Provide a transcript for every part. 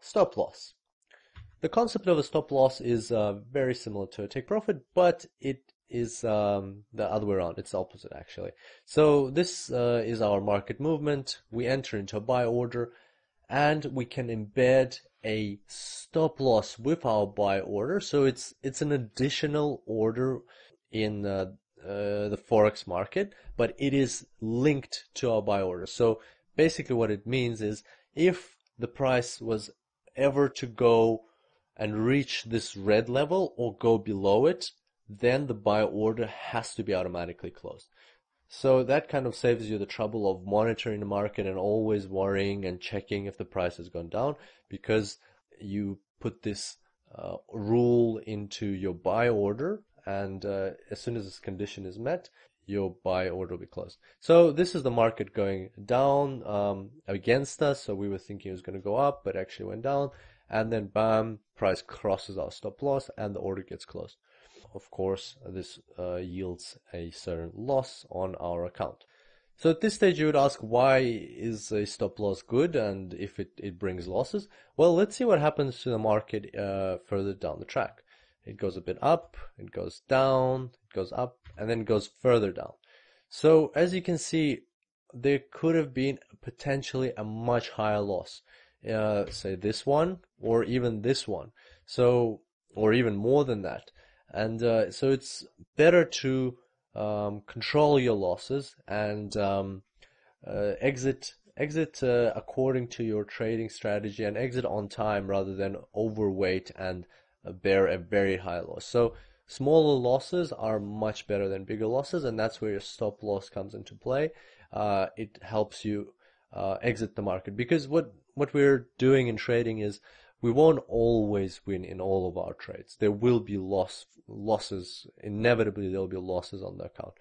Stop loss. The concept of a stop loss is very similar to a take profit, but it is the other way around. It's the opposite, actually. So this is our market movement. We enter into a buy order, and we can embed a stop loss with our buy order. So it's an additional order in the Forex market, but it is linked to our buy order. So basically what it means is if the price was ever to go and reach this red level or go below it, then the buy order has to be automatically closed. So that kind of saves you the trouble of monitoring the market and always worrying and checking if the price has gone down, because you put this rule into your buy order, and as soon as this condition is met, your buy order will be closed. So this is the market going down against us. So we were thinking it was going to go up, but actually went down. And then bam, price crosses our stop loss and the order gets closed. Of course, this yields a certain loss on our account. So at this stage you would ask, why is a stop loss good and if it brings losses? Well, let's see what happens to the market further down the track. It goes a bit up, it goes down, it goes up, and then it goes further down. So as you can see, there could have been potentially a much higher loss. Say this one, or even this one, so, or even more than that. And so it's better to control your losses and exit according to your trading strategy, and exit on time rather than overweight and bear a very high loss. So smaller losses are much better than bigger losses, and that's where your stop loss comes into play. It helps you exit the market, because what we're doing in trading is we won't always win in all of our trades. There will be losses. Inevitably, there will be losses on the account.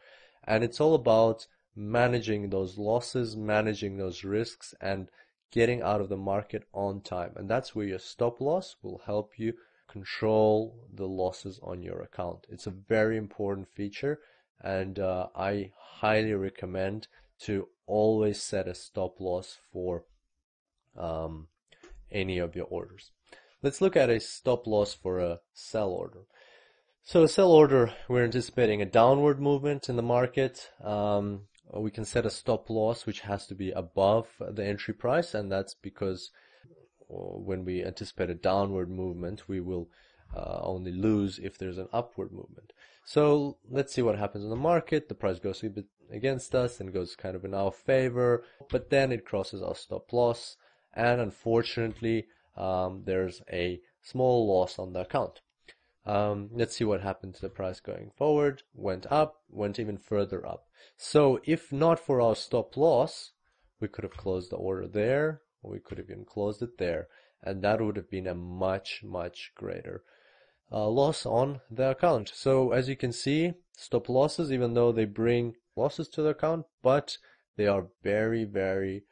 And it's all about managing those losses, managing those risks, and getting out of the market on time. And that's where your stop loss will help you control the losses on your account. It's a very important feature, and I highly recommend to always set a stop loss for any of your orders. Let's look at a stop loss for a sell order. So a sell order, we're anticipating a downward movement in the market. We can set a stop loss which has to be above the entry price, and that's because when we anticipate a downward movement, we will only lose if there's an upward movement. So let's see what happens in the market. The price goes a bit against us and goes kind of in our favor, but then it crosses our stop loss, and unfortunately there's a small loss on the account. Let's see what happened to the price going forward. Went up, went even further up. So if not for our stop loss, we could have closed the order there, or we could have even closed it there, and that would have been a much greater loss on the account. So as you can see, stop losses, even though they bring losses to the account, but they are very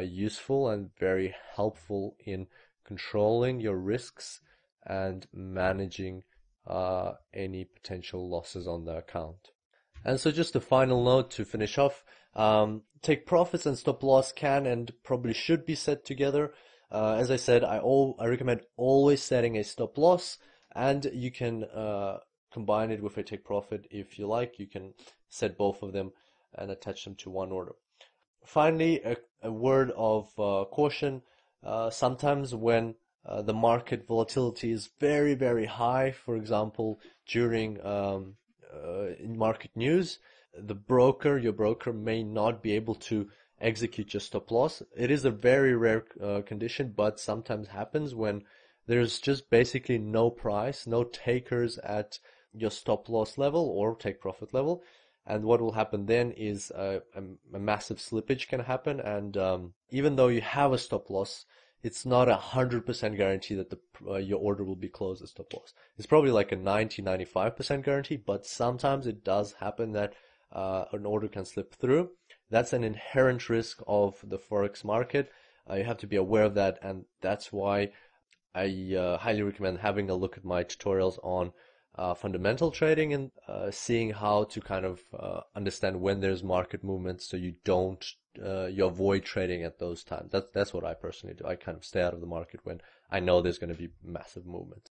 useful and very helpful in controlling your risks and managing any potential losses on the account. And so just a final note to finish off, take profits and stop loss can and probably should be set together. As I said, I recommend always setting a stop loss, and you can combine it with a take profit if you like. You can set both of them and attach them to one order. Finally, a word of caution. Sometimes when the market volatility is very high, for example, during in market news, your broker may not be able to execute your stop loss. It is a very rare condition, but sometimes happens when there's just basically no price, no takers at your stop loss level or take profit level. And what will happen then is a massive slippage can happen, and even though you have a stop loss, it's not 100% guarantee that your order will be closed at stop loss. It's probably like a 90-95% guarantee, but sometimes it does happen that an order can slip through. That's an inherent risk of the Forex market. You have to be aware of that, and that's why I highly recommend having a look at my tutorials on fundamental trading and seeing how to kind of understand when there's market movement, so you don't you avoid trading at those times. That's what I personally do. I kind of stay out of the market when I know there's going to be massive movement.